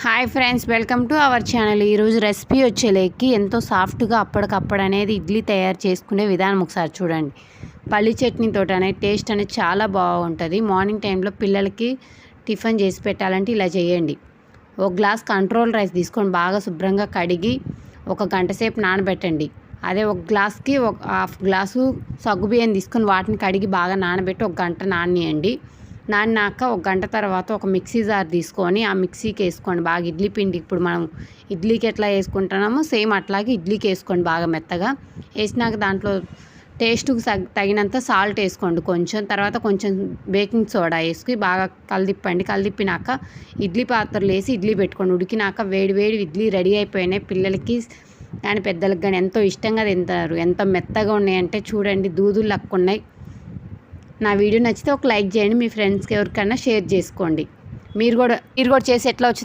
Hi friends, welcome to our channel. ఈరోజు recipe వచ్చేలేకి ఎంతో సాఫ్ట్గా అప్పటికప్పుడు అనేది ఇడ్లీ తయారు చేసుకునే విధానం ఒకసారి చూడండి. పల్లి చట్నీతో అనేది టేస్ట్ అనేది చాలా బాగుంటుంది. మార్నింగ్ టైంలో పిల్లలకి టిఫిన్ చేసి పెట్టాలంటే ఇలా చేయండి. ఒక గ్లాస్ కంట్రోల్ రైస్ తీసుకొని బాగా శుభ్రంగా కడిగి ఒక గంట సేపు నానబెట్టండి. అదే ఒక గ్లాస్కి ఒక హాఫ్ గ్లాసు సగ్గుబియ్యం తీసుకొని వాటిని కడిగి బాగా నానబెట్టి ఒక గంట నాననియండి. నానినాక ఒక గంట తర్వాత ఒక మిక్సీ జార్ తీసుకొని ఆ మిక్సీకి వేసుకోండి. బాగా ఇడ్లీ పిండి ఇప్పుడు మనం ఇడ్లీకి ఎట్లా వేసుకుంటున్నామో సేమ్ అట్లాగే ఇడ్లీకి వేసుకోండి. బాగా మెత్తగా వేసినాక దాంట్లో టేస్ట్కి తగినంత సాల్ట్ వేసుకోండి. తర్వాత కొంచెం బేకింగ్ సోడా వేసుకుని బాగా కలిదిప్పినాక ఇడ్లీ పాత్రలు వేసి ఇడ్లీ పెట్టుకోండి. ఉడికినాక వేడి వేడి ఇడ్లీ రెడీ అయిపోయినాయి. పిల్లలకి కానీ పెద్దలకు కానీ ఎంతో ఇష్టంగా తింటారు. ఎంత మెత్తగా ఉన్నాయంటే చూడండి, దూదులు లక్కున్నాయి. నా వీడియో నచ్చితే ఒక లైక్ చేయండి. మీ ఫ్రెండ్స్కి ఎవరికైనా షేర్ చేసుకోండి. మీరు కూడా చేసి ఎట్లా వచ్చిందో